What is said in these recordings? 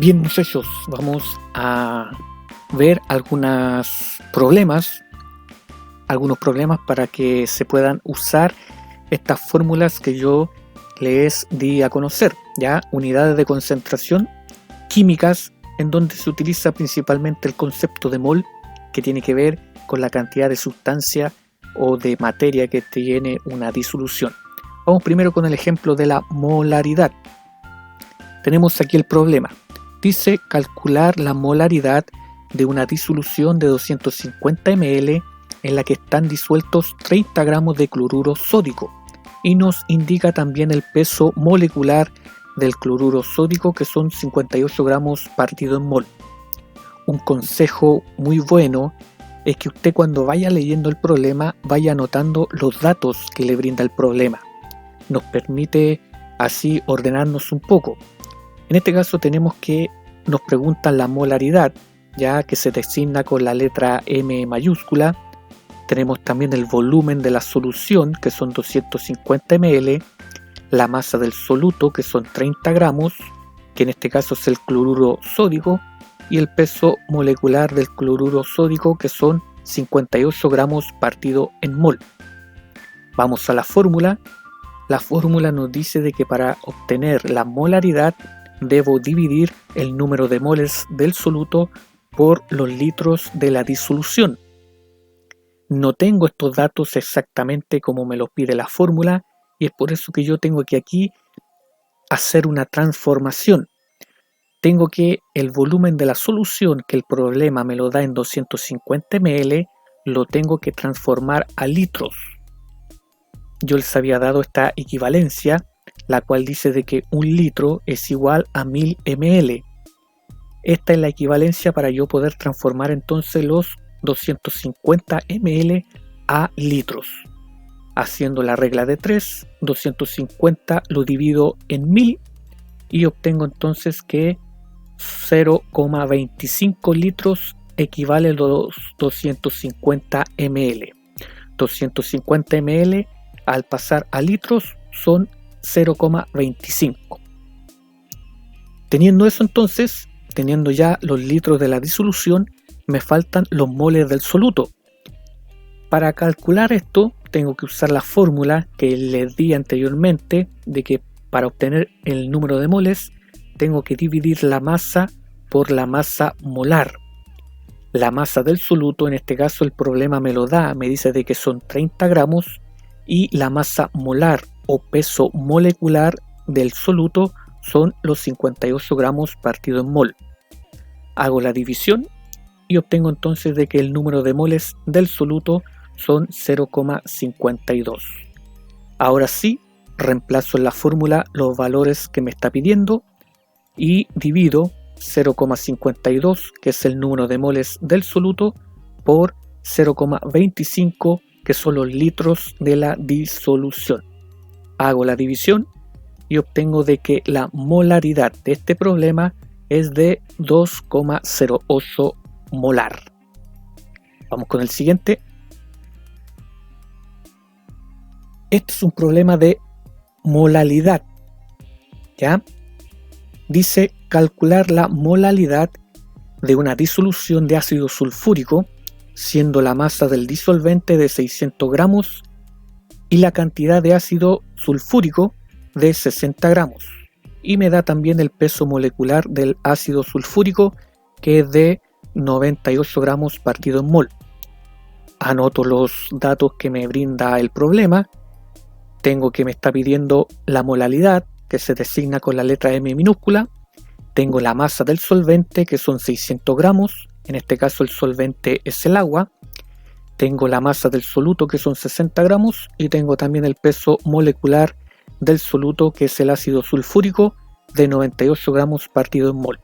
Bien, muchachos, vamos a ver algunos problemas para que se puedan usar estas fórmulas que yo les di a conocer, ya unidades de concentración químicas en donde se utiliza principalmente el concepto de mol, que tiene que ver con la cantidad de sustancia o de materia que tiene una disolución. Vamos primero con el ejemplo de la molaridad. Tenemos aquí el problema. Dice calcular la molaridad de una disolución de 250 ml en la que están disueltos 30 gramos de cloruro sódico, y nos indica también el peso molecular del cloruro sódico, que son 58 gramos partido en mol. Un consejo muy bueno es que usted, cuando vaya leyendo el problema, vaya anotando los datos que le brinda el problema. Nos permite así ordenarnos un poco. En este caso tenemos que nos preguntan la molaridad, ya que se designa con la letra M mayúscula. Tenemos también el volumen de la solución, que son 250 ml, la masa del soluto, que son 30 gramos, que en este caso es el cloruro sódico, y el peso molecular del cloruro sódico, que son 58 gramos partido en mol. Vamos a la fórmula. La fórmula nos dice de que para obtener la molaridad debo dividir el número de moles del soluto por los litros de la disolución. No tengo estos datos exactamente como me los pide la fórmula, y es por eso que yo tengo que aquí hacer una transformación. Tengo que el volumen de la solución, que el problema me lo da en 250 ml, lo tengo que transformar a litros. Yo les había dado esta equivalencia, la cual dice de que un litro es igual a 1000 ml. Esta es la equivalencia para yo poder transformar entonces los 250 ml a litros. Haciendo la regla de 3, 250 lo divido en 1000 y obtengo entonces que 0,25 litros equivale a los 250 ml. 250 ml al pasar a litros son 0,25. Teniendo eso entonces, teniendo ya los litros de la disolución, me faltan los moles del soluto. Para calcular esto tengo que usar la fórmula que les di anteriormente, de que para obtener el número de moles tengo que dividir la masa por la masa molar. La masa del soluto, en este caso el problema me lo da, me dice de que son 30 gramos, y la masa molar o peso molecular del soluto son los 58 gramos partido en mol. Hago la división y obtengo entonces de que el número de moles del soluto son 0,52. Ahora sí, reemplazo en la fórmula los valores que me está pidiendo y divido 0,52, que es el número de moles del soluto, por 0,25, que son los litros de la disolución. Hago la división y obtengo de que la molaridad de este problema es de 2,08 molar. Vamos con el siguiente. Este es un problema de molalidad, ¿ya? Dice calcular la molalidad de una disolución de ácido sulfúrico, siendo la masa del disolvente de 600 gramos y la cantidad de ácido sulfúrico de 60 gramos. Y me da también el peso molecular del ácido sulfúrico, que es de 98 gramos partido en mol. Anoto los datos que me brinda el problema. Tengo que me está pidiendo la molalidad, que se designa con la letra M minúscula. Tengo la masa del solvente, que son 600 gramos. En este caso el solvente es el agua. Tengo la masa del soluto, que son 60 gramos. Y tengo también el peso molecular del soluto, que es el ácido sulfúrico, de 98 gramos partido en mol.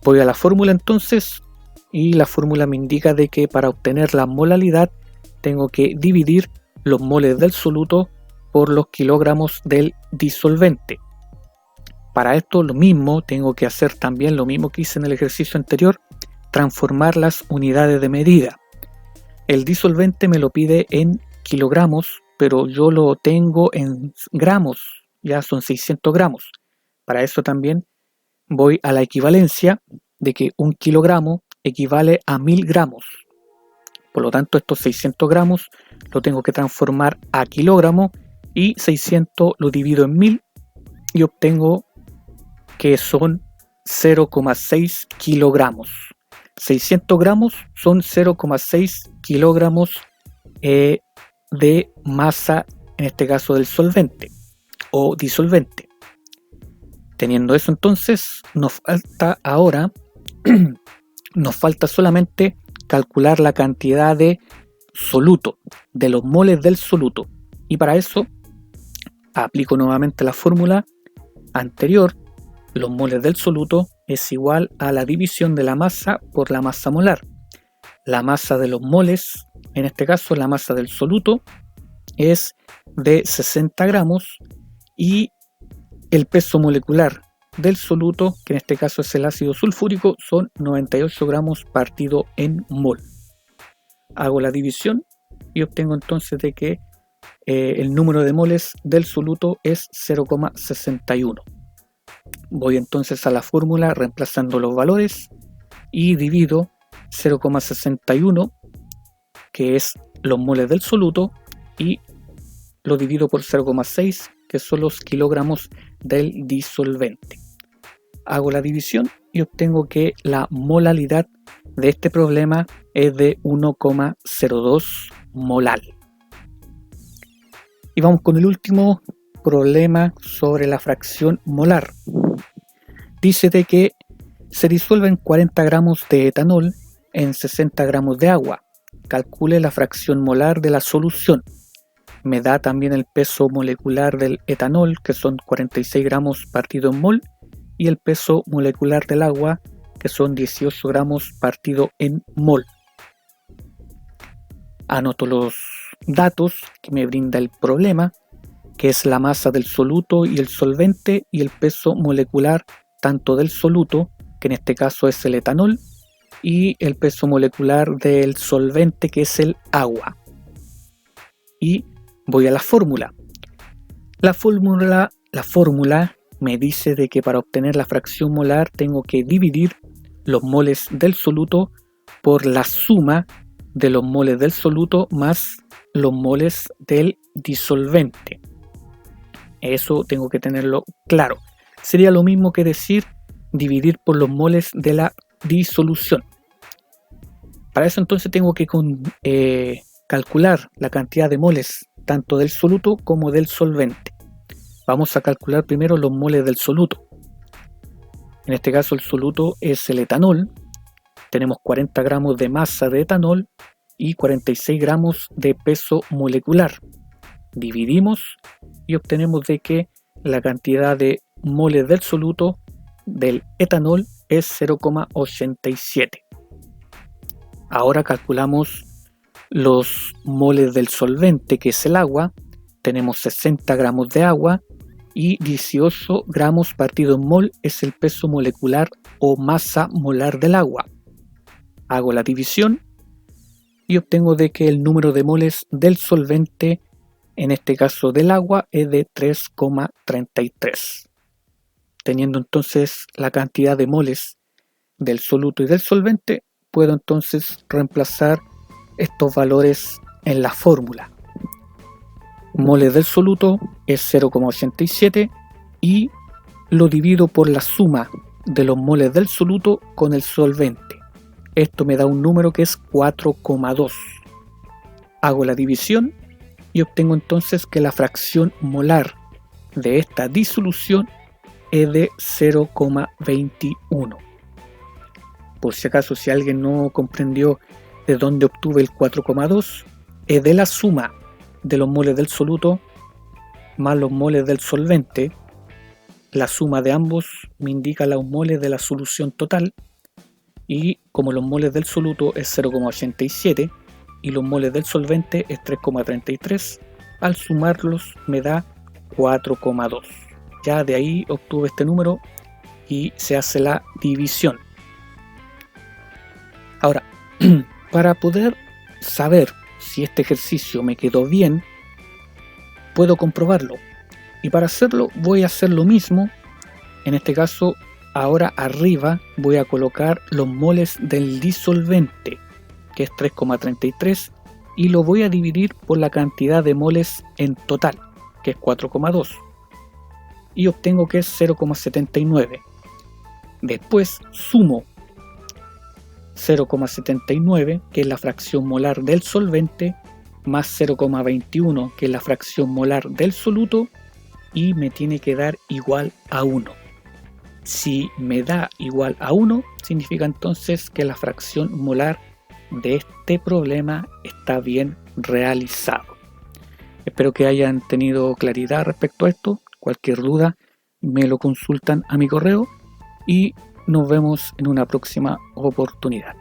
Voy a la fórmula entonces, y la fórmula me indica de que para obtener la molalidad tengo que dividir los moles del soluto por los kilogramos del disolvente. Para esto lo mismo, tengo que hacer también lo mismo que hice en el ejercicio anterior, transformar las unidades de medida. El disolvente me lo pide en kilogramos, pero yo lo tengo en gramos, ya son 600 gramos. Para eso también voy a la equivalencia de que 1 kilogramo equivale a 1000 gramos. Por lo tanto, estos 600 gramos lo tengo que transformar a kilogramo y 600 lo divido en 1000 y obtengo que son 0,6 kilogramos. 600 gramos son 0,6 kilogramos de masa, en este caso del solvente o disolvente. Teniendo eso, entonces nos falta ahora nos falta solamente calcular la cantidad de soluto, de los moles del soluto, y para eso aplico nuevamente la fórmula anterior. Los moles del soluto es igual a la división de la masa por la masa molar. La masa de los moles, en este caso la masa del soluto, es de 60 gramos y el peso molecular del soluto, que en este caso es el ácido sulfúrico, son 98 gramos partido en mol. Hago la división y obtengo entonces de que el número de moles del soluto es 0,61. Voy entonces a la fórmula reemplazando los valores y divido 0,61, que es los moles del soluto, y lo divido por 0,6, que son los kilogramos del disolvente. Hago la división y obtengo que la molalidad de este problema es de 1,02 molal. Y vamos con el último problema sobre la fracción molar. Dice de que se disuelven 40 gramos de etanol en 60 gramos de agua. Calcule la fracción molar de la solución. Me da también el peso molecular del etanol, que son 46 gramos partido en mol, y el peso molecular del agua, que son 18 gramos partido en mol. Anoto los datos que me brinda el problema, que es la masa del soluto y el solvente, y el peso molecular tanto del soluto, que en este caso es el etanol, y el peso molecular del solvente, que es el agua. Y voy a la fórmula. La fórmula me dice de que para obtener la fracción molar tengo que dividir los moles del soluto por la suma de los moles del soluto más los moles del disolvente. Eso tengo que tenerlo claro. Sería lo mismo que decir dividir por los moles de la disolución. Para eso entonces tengo que calcular la cantidad de moles tanto del soluto como del solvente. Vamos a calcular primero los moles del soluto. En este caso el soluto es el etanol. Tenemos 40 gramos de masa de etanol y 46 gramos de peso molecular. Dividimos y obtenemos de que la cantidad de moles del soluto del etanol es 0,87. Ahora calculamos los moles del solvente, que es el agua. Tenemos 60 gramos de agua y 18 gramos partido en mol es el peso molecular o masa molar del agua. Hago la división y obtengo de que el número de moles del solvente, en este caso del agua, es de 3,33. Teniendo entonces la cantidad de moles del soluto y del solvente, puedo entonces reemplazar estos valores en la fórmula. Moles del soluto es 0,87 y lo divido por la suma de los moles del soluto con el solvente. Esto me da un número que es 4,2. Hago la división y obtengo entonces que la fracción molar de esta disolución es de 0,21. Por si acaso, si alguien no comprendió de dónde obtuve el 4,2, es de la suma de los moles del soluto más los moles del solvente. La suma de ambos me indica los moles de la solución total, y como los moles del soluto es 0,87 y los moles del solvente es 3,33, al sumarlos me da 4,2. Ya de ahí obtuve este número y se hace la división. Ahora, para poder saber si este ejercicio me quedó bien, puedo comprobarlo. Y para hacerlo voy a hacer lo mismo. En este caso Ahora arriba voy a colocar los moles del disolvente, que es 3,33, y lo voy a dividir por la cantidad de moles en total, que es 4,2, y obtengo que es 0,79. Después sumo 0,79, que es la fracción molar del solvente, más 0,21, que es la fracción molar del soluto, y me tiene que dar igual a 1. Si me da igual a 1, significa entonces que la fracción molar de este problema está bien realizado. Espero que hayan tenido claridad respecto a esto. Cualquier duda me lo consultan a mi correo y nos vemos en una próxima oportunidad.